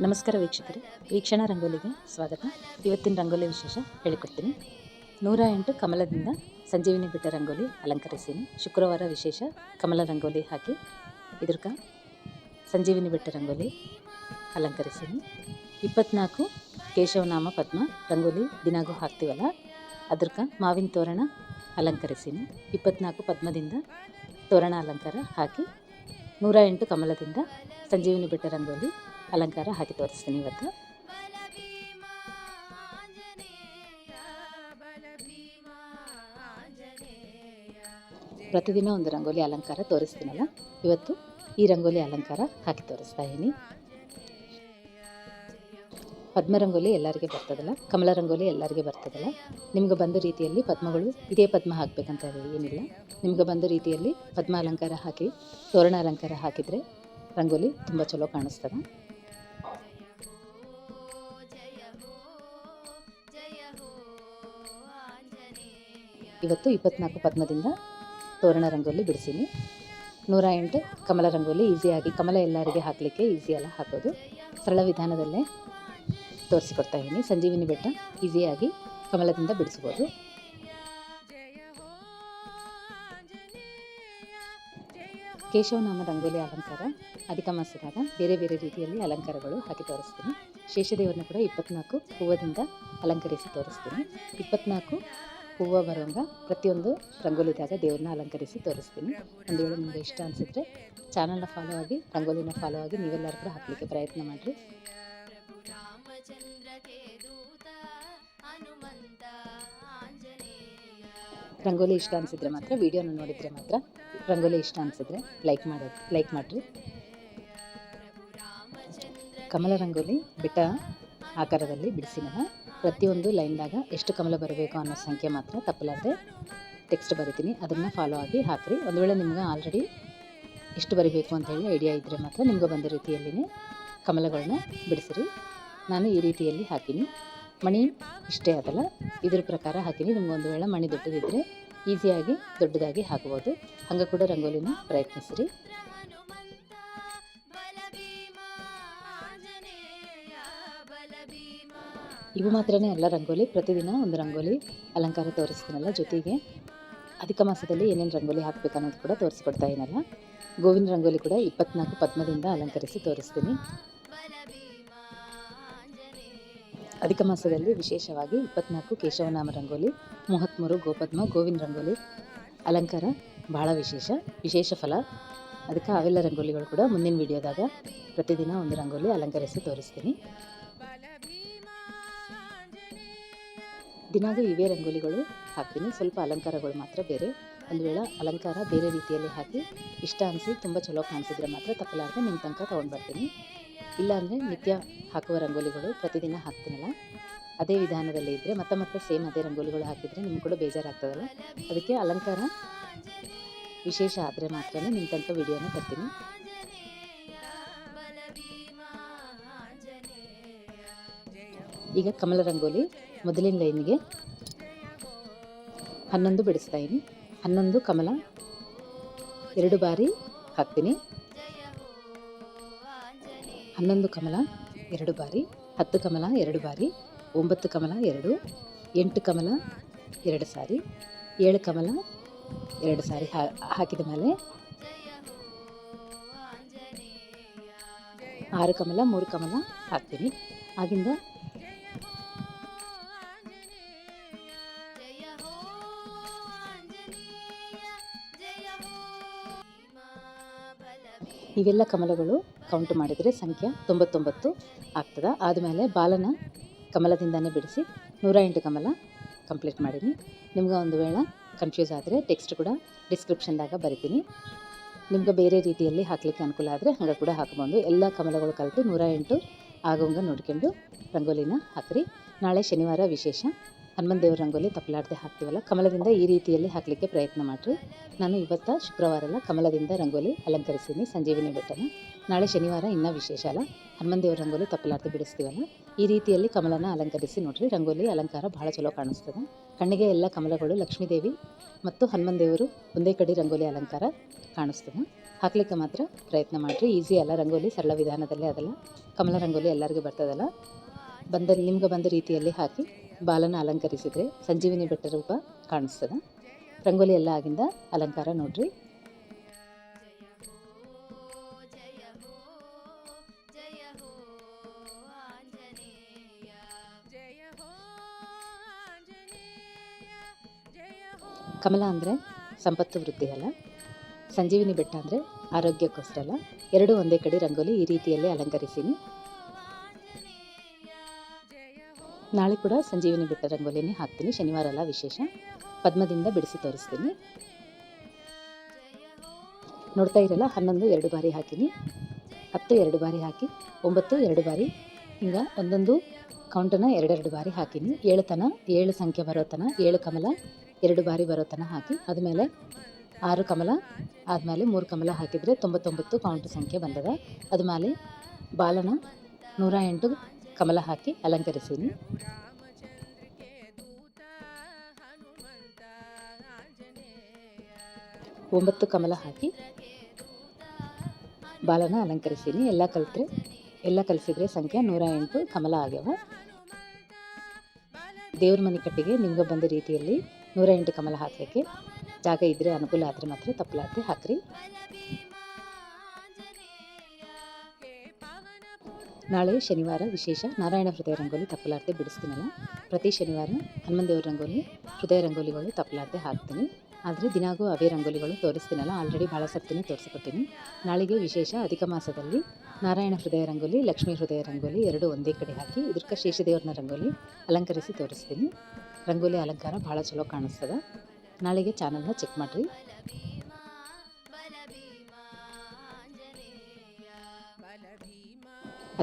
ನಮಸ್ಕಾರ ವೀಕ್ಷಕರೇ, ವೀಕ್ಷಣಾ ರಂಗೋಲಿಗೆ ಸ್ವಾಗತ. ಇವತ್ತಿನ ರಂಗೋಲಿ ವಿಶೇಷ ಹೇಳಿಕೊಡ್ತೀನಿ. 108 ಕಮಲದಿಂದ ಸಂಜೀವಿನಿ ಬೆಟ್ಟ ರಂಗೋಲಿ ಅಲಂಕರಿಸೀನಿ. ಶುಕ್ರವಾರ ವಿಶೇಷ ಕಮಲ ರಂಗೋಲಿ ಹಾಕಿ ಇದ್ರಕ ಸಂಜೀವಿನಿ ಬೆಟ್ಟ ರಂಗೋಲಿ ಅಲಂಕರಿಸೀನಿ. 24 ಕೇಶವನಾಮ ಪದ್ಮ ರಂಗೋಲಿ ದಿನಾಗೂ ಹಾಕ್ತೀವಲ್ಲ, ಅದ್ರಕ ಮಾವಿನ ತೋರಣ ಅಲಂಕರಿಸೀನಿ. 24 ಪದ್ಮದಿಂದ ತೋರಣ ಅಲಂಕಾರ ಹಾಕಿ 108 ಕಮಲದಿಂದ ಸಂಜೀವಿನಿ ಬೆಟ್ಟ ರಂಗೋಲಿ ಅಲಂಕಾರ ಹಾಕಿ ತೋರಿಸ್ತೀನಿ ಇವತ್ತು. ಪ್ರತಿದಿನ ಒಂದು ರಂಗೋಲಿ ಅಲಂಕಾರ ತೋರಿಸ್ತೀನಲ್ಲ, ಇವತ್ತು ಈ ರಂಗೋಲಿ ಅಲಂಕಾರ ಹಾಕಿ ತೋರಿಸ್ತಾ ಇದ್ದೀನಿ. ಪದ್ಮ ರಂಗೋಲಿ ಎಲ್ಲರಿಗೆ ಬರ್ತದಲ್ಲ, ಕಮಲ ರಂಗೋಲಿ ಎಲ್ಲರಿಗೆ ಬರ್ತದಲ್ಲ. ನಿಮ್ಗೆ ಬಂದ ರೀತಿಯಲ್ಲಿ ಪದ್ಮಗಳು ಇದೇ ಪದ್ಮ ಹಾಕಬೇಕಂತ ಏನಿಲ್ಲ. ನಿಮ್ಗೆ ಬಂದ ರೀತಿಯಲ್ಲಿ ಪದ್ಮ ಅಲಂಕಾರ ಹಾಕಿ ತೋರಣ ಅಲಂಕಾರ ಹಾಕಿದರೆ ರಂಗೋಲಿ ತುಂಬ ಚಲೋ ಕಾಣಿಸ್ತದೆ. ಇವತ್ತು 24 ಪದ್ಮದಿಂದ ತೋರಣ ರಂಗೋಲಿ ಬಿಡಿಸೀನಿ. 108 ಕಮಲ ರಂಗೋಲಿ ಈಸಿಯಾಗಿ, ಕಮಲ ಎಲ್ಲರಿಗೆ ಹಾಕಲಿಕ್ಕೆ ಈಸಿ ಅಲ್ಲ ಹಾಕೋದು, ಸರಳ ವಿಧಾನದಲ್ಲೇ ತೋರಿಸಿಕೊಡ್ತಾ ಇದ್ದೀನಿ. ಸಂಜೀವಿನಿ ಬೆಟ್ಟ ಈಸಿಯಾಗಿ ಕಮಲದಿಂದ ಬಿಡಿಸ್ಬೋದು. ಕೇಶವನಾಮ ರಂಗೋಲಿ ಅಲಂಕಾರ ಅಧಿಕ ಮಾಸದಾಗ ಬೇರೆ ಬೇರೆ ರೀತಿಯಲ್ಲಿ ಅಲಂಕಾರಗಳು ಹಾಕಿ ತೋರಿಸ್ತೀನಿ. ಶೇಷದೇವರನ್ನ ಕೂಡ 24 ಹೂವದಿಂದ ಅಲಂಕರಿಸಿ ತೋರಿಸ್ತೀನಿ. 24 ಹೂವು ಬರುವಂಗ ಪ್ರತಿಯೊಂದು ರಂಗೋಲಿದಾಗ ದೇವ್ರನ್ನ ಅಲಂಕರಿಸಿ ತೋರಿಸ್ತೀನಿ. ಒಂದು ವೇಳೆ ನಿಮಗೆ ಇಷ್ಟ ಅನಿಸಿದ್ರೆ ಚಾನಲ್ನ ಫಾಲೋ ಆಗಿ, ರಂಗೋಲಿನ ಫಾಲೋ ಆಗಿ ನೀವೆಲ್ಲರೂ ಕೂಡ ಹಾಕಲಿಕ್ಕೆ ಪ್ರಯತ್ನ ಮಾಡಿರಿ. ರಂಗೋಲಿ ಇಷ್ಟ ಅನಿಸಿದ್ರೆ ಮಾತ್ರ, ವಿಡಿಯೋನ ನೋಡಿದರೆ ಮಾತ್ರ ರಂಗೋಲಿ ಇಷ್ಟ ಅನಿಸಿದ್ರೆ ಲೈಕ್ ಮಾಡಿರಿ. ಕಮಲ ರಂಗೋಲಿ ಬೆಟ್ಟ ಆಕಾರದಲ್ಲಿ ಬಿಡಿಸಿನ ಪ್ರತಿಯೊಂದು ಲೈನ್ದಾಗ ಎಷ್ಟು ಕಮಲ ಬರಬೇಕು ಅನ್ನೋ ಸಂಖ್ಯೆ ಮಾತ್ರ ತಪ್ಪಲಾರದೆ ಟೆಕ್ಸ್ಟ್ ಬರಿತೀನಿ. ಅದನ್ನು ಫಾಲೋ ಆಗಿ ಹಾಕಿರಿ. ಒಂದು ವೇಳೆ ನಿಮ್ಗೆ ಆಲ್ರೆಡಿ ಎಷ್ಟು ಬರಿಬೇಕು ಅಂತೇಳಿ ಐಡಿಯಾ ಇದ್ದರೆ ಮಾತ್ರ ನಿಮ್ಗೆ ಬಂದ ರೀತಿಯಲ್ಲಿನೇ ಕಮಲಗಳನ್ನ ಬಿಡಿಸಿರಿ. ನಾನು ಈ ರೀತಿಯಲ್ಲಿ ಹಾಕೀನಿ. ಮಣಿ ಇಷ್ಟೇ ಅದಲ್ಲ, ಇದ್ರ ಪ್ರಕಾರ ಹಾಕೀನಿ. ನಿಮ್ಗೆ ಒಂದು ವೇಳೆ ಮಣಿ ದೊಡ್ಡದಿದ್ದರೆ ಈಸಿಯಾಗಿ ದೊಡ್ಡದಾಗಿ ಹಾಕ್ಬೋದು. ಹಂಗೆ ಕೂಡ ರಂಗೋಲಿನ ಪ್ರಯತ್ನಿಸಿರಿ. ಇವು ಮಾತ್ರನೇ ಅಲ್ಲ, ರಂಗೋಲಿ ಪ್ರತಿದಿನ ಒಂದು ರಂಗೋಲಿ ಅಲಂಕಾರ ತೋರಿಸ್ತೀನಲ್ಲ, ಜೊತೆಗೆ ಅಧಿಕ ಮಾಸದಲ್ಲಿ ಏನೇನು ರಂಗೋಲಿ ಹಾಕಬೇಕು ಅನ್ನೋದು ಕೂಡ ತೋರಿಸ್ಕೊಡ್ತಾ ಏನಲ್ಲ. ಗೋವಿನ ರಂಗೋಲಿ ಕೂಡ 24 ಪದ್ಮದಿಂದ ಅಲಂಕರಿಸಿ ತೋರಿಸ್ತೀನಿ. ಅಧಿಕ ಮಾಸದಲ್ಲಿ ವಿಶೇಷವಾಗಿ 24 ಕೇಶವನಾಮ ರಂಗೋಲಿ, 33 ಗೋಪದ್ಮ ಗೋವಿನ ರಂಗೋಲಿ ಅಲಂಕಾರ ಭಾಳ ವಿಶೇಷ ಫಲ. ಅದಕ್ಕೆ ಅವೆಲ್ಲ ರಂಗೋಲಿಗಳು ಕೂಡ ಮುಂದಿನ ವಿಡಿಯೋದಾಗ ಪ್ರತಿದಿನ ಒಂದು ರಂಗೋಲಿ ಅಲಂಕರಿಸಿ ತೋರಿಸ್ತೀನಿ. ದಿನಾಗೂ ಇವೇ ರಂಗೋಲಿಗಳು ಹಾಕ್ತೀನಿ. ಸ್ವಲ್ಪ ಅಲಂಕಾರಗಳು ಮಾತ್ರ ಬೇರೆ. ಒಂದು ವೇಳೆ ಅಲಂಕಾರ ಬೇರೆ ರೀತಿಯಲ್ಲಿ ಹಾಕಿ ಇಷ್ಟ ಅನಿಸಿ ತುಂಬ ಚಲೋ ಕಾಣಿಸಿದ್ರೆ ಮಾತ್ರ ತಪ್ಪಲಾರದೆ ನಿಮ್ಮ ತನಕ ತೊಗೊಂಡು ಬರ್ತೀನಿ. ಇಲ್ಲಾಂದರೆ ನಿತ್ಯ ಹಾಕುವ ರಂಗೋಲಿಗಳು ಪ್ರತಿದಿನ ಹಾಕ್ತೀನಲ್ಲ, ಅದೇ ವಿಧಾನದಲ್ಲಿ ಇದ್ದರೆ ಮತ್ತೆ ಸೇಮ್ ಅದೇ ರಂಗೋಲಿಗಳು ಹಾಕಿದರೆ ನಿಮ್ಗೆ ಕೂಡ ಬೇಜಾರಾಗ್ತದಲ್ಲ. ಅದಕ್ಕೆ ಅಲಂಕಾರ ವಿಶೇಷ ಆದರೆ ಮಾತ್ರ ನಿಮ್ಮ ತನಕ ವಿಡಿಯೋನ ತರ್ತೀನಿ. ಈಗ ಕಮಲ ರಂಗೋಲಿ ಮೊದಲಿನ ಲೈನ್ಗೆ 11 ಬಿಡಿಸ್ತಾ ಇದ್ದೀನಿ. 11 ಕಮಲ 2 ಬಾರಿ ಹಾಕ್ತೀನಿ. 11 ಕಮಲ 2 ಬಾರಿ, 10 ಕಮಲ 2 ಬಾರಿ, 9 ಕಮಲ 2, 8 ಕಮಲ 2 ಸಾರಿ, 7 ಕಮಲ 2 ಸಾರಿ ಹಾಕಿದ ಮೇಲೆ 6 ಕಮಲ 3 ಕಮಲ ಹಾಕ್ತೀನಿ. ಆಗಿಂದ ಇವೆಲ್ಲ ಕಮಲಗಳು ಕೌಂಟ್ ಮಾಡಿದರೆ ಸಂಖ್ಯೆ 99 ಆಗ್ತದೆ. ಆದಮೇಲೆ ಬಾಲನ ಕಮಲದಿಂದನೇ ಬಿಡಿಸಿ 108 ಕಮಲ ಕಂಪ್ಲೀಟ್ ಮಾಡೀನಿ. ನಿಮ್ಗೆ ಒಂದು ವೇಳೆ ಕನ್ಫ್ಯೂಸ್ ಆದರೆ ಟೆಕ್ಸ್ಟ್ ಕೂಡ ಡಿಸ್ಕ್ರಿಪ್ಷನ್ದಾಗ ಬರಿತೀನಿ. ನಿಮ್ಗೆ ಬೇರೆ ರೀತಿಯಲ್ಲಿ ಹಾಕಲಿಕ್ಕೆ ಅನುಕೂಲ ಆದರೆ ಹಾಗೆ ಕೂಡ ಹಾಕ್ಬೋದು. ಎಲ್ಲ ಕಮಲಗಳು ಕಲಿತು 108 ಆಗೋಂಗೆ ನೋಡ್ಕೊಂಡು ರಂಗೋಲಿನ ಹಾಕಿರಿ. ನಾಳೆ ಶನಿವಾರ ವಿಶೇಷ ಹನುಮಂತ ದೇವ್ರ ರಂಗೋಲಿ ತಪ್ಪಲಾರದೆ ಹಾಕ್ತೀವಲ್ಲ, ಕಮಲದಿಂದ ಈ ರೀತಿಯಲ್ಲಿ ಹಾಕಲಿಕ್ಕೆ ಪ್ರಯತ್ನ ಮಾಡಿರಿ. ನಾನು ಇವತ್ತು ಶುಕ್ರವಾರ ಎಲ್ಲ ಕಮಲದಿಂದ ರಂಗೋಲಿ ಅಲಂಕರಿಸೀನಿ ಸಂಜೀವಿನಿ ಬೆಟ್ಟನ. ನಾಳೆ ಶನಿವಾರ ಇನ್ನೂ ವಿಶೇಷ ಅಲ್ಲ, ಹನುಮಂತ ದೇವ್ರ ರಂಗೋಲಿ ತಪ್ಪಲಾರದೆ ಬಿಡಿಸ್ತೀವಲ್ಲ, ಈ ರೀತಿಯಲ್ಲಿ ಕಮಲನ ಅಲಂಕರಿಸಿ ನೋಡಿರಿ. ರಂಗೋಲಿ ಅಲಂಕಾರ ಭಾಳ ಚಲೋ ಕಾಣಿಸ್ತದೆ. ಕಣ್ಣಿಗೆ ಎಲ್ಲ ಕಮಲಗಳು, ಲಕ್ಷ್ಮೀದೇವಿ ಮತ್ತು ಹನುಮಂತ ದೇವರು ಒಂದೇ ಕಡೆ ರಂಗೋಲಿ ಅಲಂಕಾರ ಕಾಣಿಸ್ತದೆ. ಹಾಕ್ಲಿಕ್ಕೆ ಮಾತ್ರ ಪ್ರಯತ್ನ ಮಾಡಿರಿ. ಈಸಿ ಅಲ್ಲ ರಂಗೋಲಿ, ಸರಳ ವಿಧಾನದಲ್ಲೇ ಅದಲ್ಲ. ಕಮಲ ರಂಗೋಲಿ ಎಲ್ಲರಿಗೂ ಬರ್ತದಲ್ಲ. ನಿಮ್ಗೆ ಬಂದ ರೀತಿಯಲ್ಲಿ ಹಾಕಿ ಬಾಲನ ಅಲಂಕರಿಸಿದರೆ ಸಂಜೀವಿನಿ ಬೆಟ್ಟ ರೂಪ ಕಾಣಿಸ್ತದೆ. ರಂಗೋಲಿ ಎಲ್ಲ ಆಗಿಂದ ಅಲಂಕಾರ ನೋಡ್ರಿ. ಕಮಲ ಅಂದರೆ ಸಂಪತ್ತು ವೃದ್ಧಿ ಅಲ್ಲ, ಸಂಜೀವಿನಿ ಬೆಟ್ಟ ಅಂದರೆ ಆರೋಗ್ಯಕ್ಕೋಸ್ಕರ ಅಲ್ಲ. ಎರಡೂ ಒಂದೇ ಕಡೆ ರಂಗೋಲಿ ಈ ರೀತಿಯಲ್ಲಿ ಅಲಂಕರಿಸೀನಿ. ನಾಳೆ ಕೂಡ ಸಂಜೀವಿನಿ ಬೆಟ್ಟ ರಂಗೋಲಿನೇ ಹಾಕ್ತೀನಿ. ಶನಿವಾರ ಅಲ್ಲ, ವಿಶೇಷ ಪದ್ಮದಿಂದ ಬಿಡಿಸಿ ತೋರಿಸ್ತೀನಿ. ನೋಡ್ತಾ ಇರಲ್ಲ, 11 2 ಬಾರಿ ಹಾಕಿನಿ, 10 2 ಬಾರಿ ಹಾಕಿ, 9 2 ಬಾರಿ, ಹಿಂಗೆ ಒಂದೊಂದು ಕೌಂಟನ್ನು 2 ಬಾರಿ ಹಾಕಿನಿ. 7 ಸಂಖ್ಯೆ ಬರೋತನ 7 ಕಮಲ 2 ಬಾರಿ ಬರೋತನ ಹಾಕಿ, ಆದಮೇಲೆ 6 ಕಮಲ ಆದಮೇಲೆ 3 ಕಮಲ ಹಾಕಿದರೆ 99 ಕೌಂಟ್ ಸಂಖ್ಯೆ ಬಂದದ. ಅದ್ಮೇಲೆ ಬಾಲನ 108 ಕಮಲ ಹಾಕಿ ಅಲಂಕರಿಸೀನಿ. 9 ಕಮಲ ಹಾಕಿ ಬಾಲನ ಅಲಂಕರಿಸೀನಿ. ಎಲ್ಲ ಕಲಿಸಿದ್ರೆ ಸಂಖ್ಯೆ 108 ಕಮಲ ಆಗ್ಯಾವ. ದೇವ್ರ ಮನೆ ಕಟ್ಟಿಗೆ ನಿಮ್ಗೆ ಬಂದ ರೀತಿಯಲ್ಲಿ 108 ಕಮಲ ಹಾಕಲಿಕ್ಕೆ ಜಾಗ ಇದ್ದರೆ, ಅನುಕೂಲ ಆದರೆ ಮಾತ್ರ ತಪ್ಪಲಾರ್ದೆ ಹಾಕ್ರಿ. ನಾಳೆ ಶನಿವಾರ ವಿಶೇಷ ನಾರಾಯಣ ಹೃದಯ ರಂಗೋಲಿ ತಪ್ಪಲಾರ್ದೆ ಬಿಡಿಸ್ತೀನಲ್ಲ. ಪ್ರತಿ ಶನಿವಾರ ಹನುಮನ್ ದೇವ್ರ ರಂಗೋಲಿ, ಹೃದಯ ರಂಗೋಲಿಗಳು ತಪ್ಪಲಾರ್ದೆ ಹಾಕ್ತೀನಿ. ಆದರೆ ದಿನಾಗೂ ಅವೇ ರಂಗೋಲಿಗಳು ತೋರಿಸ್ತೀನಲ್ಲ, ಆಲ್ರೆಡಿ ಭಾಳ ಸರ್ತಿನೇ ತೋರಿಸ್ಕೊತೀನಿ. ನಾಳೆಗೆ ವಿಶೇಷ ಅಧಿಕ ಮಾಸದಲ್ಲಿ ನಾರಾಯಣ ಹೃದಯ ರಂಗೋಲಿ, ಲಕ್ಷ್ಮೀ ಹೃದಯ ರಂಗೋಲಿ ಎರಡೂ ಒಂದೇ ಕಡೆ ಹಾಕಿ ಇದಕ್ಕೆ ಶೇಷದೇವ್ರನ್ನ ರಂಗೋಲಿ ಅಲಂಕರಿಸಿ ತೋರಿಸ್ತೀನಿ. ರಂಗೋಲಿ ಅಲಂಕಾರ ಭಾಳ ಚಲೋ ಕಾಣಿಸ್ತದೆ. ನಾಳೆಗೆ ಚಾನಲ್ನ ಚೆಕ್ ಮಾಡಿರಿ.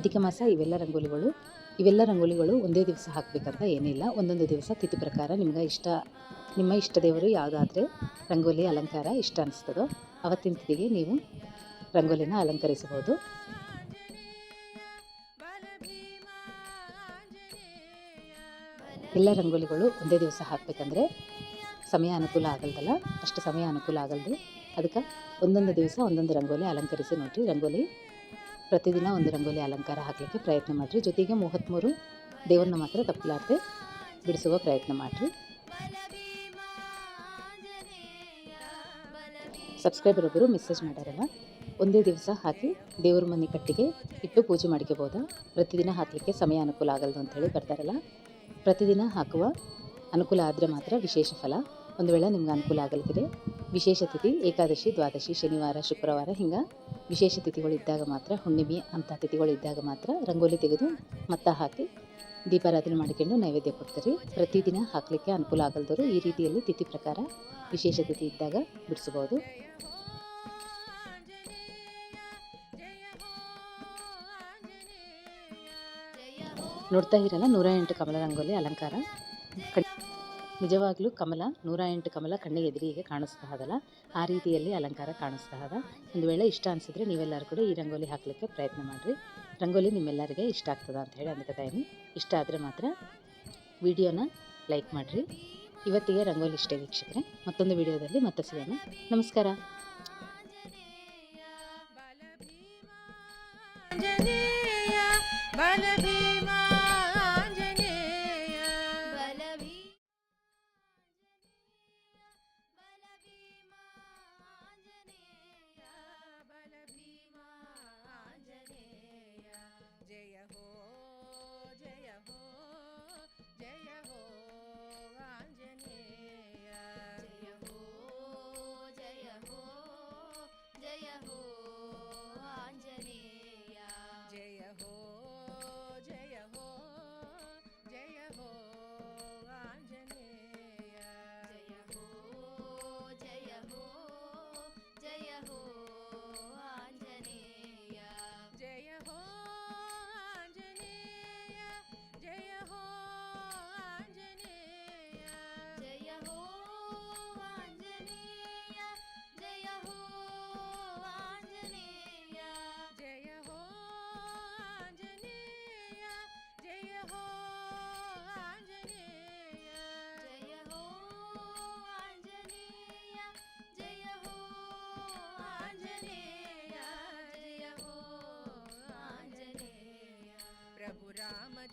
ಅಧಿಕ ಮಾಸ ಇವೆಲ್ಲ ರಂಗೋಲಿಗಳು ಒಂದೇ ದಿವಸ ಹಾಕಬೇಕಂತ ಏನಿಲ್ಲ. ಒಂದೊಂದು ದಿವಸ ತಿಥಿ ಪ್ರಕಾರ ನಿಮ್ಮ ಇಷ್ಟ ದೇವರು ಯಾವುದಾದ್ರೆ ರಂಗೋಲಿ ಅಲಂಕಾರ ಇಷ್ಟ ಅನಿಸ್ತದೋ ಅವತ್ತಿನ ತಿಥಿಗೆ ನೀವು ರಂಗೋಲಿನ ಅಲಂಕರಿಸಬಹುದು. ಎಲ್ಲ ರಂಗೋಲಿಗಳು ಒಂದೇ ದಿವಸ ಹಾಕಬೇಕಂದ್ರೆ ಸಮಯ ಅನುಕೂಲ ಆಗಲ್ದಲ್ಲ, ಅಷ್ಟು ಸಮಯ ಅನುಕೂಲ ಆಗಲ್ದು. ಅದಕ್ಕೆ ಒಂದೊಂದು ದಿವಸ ಒಂದೊಂದು ರಂಗೋಲಿ ಅಲಂಕರಿಸಿ ನೋಡಿರಿ. ಪ್ರತಿದಿನ ಒಂದು ರಂಗೋಲಿ ಅಲಂಕಾರ ಹಾಕಲಿಕ್ಕೆ ಪ್ರಯತ್ನ ಮಾಡಿರಿ. ಜೊತೆಗೆ 33 ದೇವ್ರನ್ನ ಮಾತ್ರ ತಪ್ಪಲಾರ್ದೆ ಬಿಡಿಸುವ ಪ್ರಯತ್ನ ಮಾಡಿರಿ. ಸಬ್ಸ್ಕ್ರೈಬರ್ ಒಬ್ಬರು ಮೆಸೇಜ್ ಮಾಡ್ಯಾರಲ್ಲ, ಒಂದೇ ದಿವಸ ಹಾಕಿ ದೇವ್ರ ಮನೆ ಕಟ್ಟಿಗೆ ಇಟ್ಟು ಪೂಜೆ ಮಾಡ್ಕೋಬೋದಾ, ಪ್ರತಿದಿನ ಹಾಕಲಿಕ್ಕೆ ಸಮಯ ಅನುಕೂಲ ಆಗಲ್ದು ಅಂಥೇಳಿ ಬರ್ತಾರಲ್ಲ. ಪ್ರತಿದಿನ ಹಾಕುವ ಅನುಕೂಲ ಆದರೆ ಮಾತ್ರ ವಿಶೇಷ ಫಲ. ಒಂದು ವೇಳೆ ನಿಮ್ಗೆ ಅನುಕೂಲ ಆಗಲ್ದಿದೆ, ವಿಶೇಷ ತಿಥಿ ಏಕಾದಶಿ, ದ್ವಾದಶಿ, ಶನಿವಾರ, ಶುಕ್ರವಾರ ಹಿಂಗೆ ವಿಶೇಷ ತಿಥಿಗಳು ಇದ್ದಾಗ ಮಾತ್ರ, ಹುಣ್ಣಿಮೆ ಅಂಥ ತಿಥಿಗಳು ಇದ್ದಾಗ ಮಾತ್ರ ರಂಗೋಲಿ ತೆಗೆದು ಮತ್ತ ಹಾಕಿ ದೀಪಾರಾಧನೆ ಮಾಡಿಕೊಂಡು ನೈವೇದ್ಯ ಕೊಡ್ತೀರಿ. ಪ್ರತಿದಿನ ಹಾಕಲಿಕ್ಕೆ ಅನುಕೂಲ ಆಗಲ್ದವರು ಈ ರೀತಿಯಲ್ಲಿ ತಿಥಿ ಪ್ರಕಾರ ವಿಶೇಷ ತಿಥಿ ಇದ್ದಾಗ ಬಿಡಿಸ್ಬೋದು. ನೋಡ್ತಾ ಇರಲ್ಲ 108 ಕಮಲ ರಂಗೋಲಿ ಅಲಂಕಾರ. ನಿಜವಾಗ್ಲೂ ಕಮಲ 108 ಕಮಲ ಕಣ್ಣಿಗೆ ಎದುರಿಗೆ ಕಾಣಿಸ್ತಾ ಅದಲ್ಲ, ಆ ರೀತಿಯಲ್ಲಿ ಅಲಂಕಾರ ಕಾಣಿಸ್ತಾ ಅದ. ಒಂದು ವೇಳೆ ಇಷ್ಟ ಅನಿಸಿದ್ರೆ ನೀವೆಲ್ಲರೂ ಕೂಡ ಈ ರಂಗೋಲಿ ಹಾಕಲಿಕ್ಕೆ ಪ್ರಯತ್ನ ಮಾಡಿರಿ. ರಂಗೋಲಿ ನಿಮ್ಮೆಲ್ಲರಿಗೆ ಇಷ್ಟ ಆಗ್ತದ ಅಂತ ಹೇಳಿ ಅಂದ್ಕೊತಾಯಿನಿ. ಇಷ್ಟ ಆದರೆ ಮಾತ್ರ ವಿಡಿಯೋನ ಲೈಕ್ ಮಾಡಿರಿ. ಇವತ್ತಿಗೆ ರಂಗೋಲಿ ಇಷ್ಟೇ ವೀಕ್ಷಕರೇ. ಮತ್ತೊಂದು ವಿಡಿಯೋದಲ್ಲಿ ಮತ್ತೆ ಸಿಗೋಣ. ನಮಸ್ಕಾರ.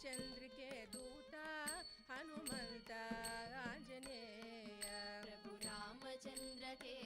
रामचंद्र के दूता हनुमंत आंजनेय। प्रभु रामचंद्र के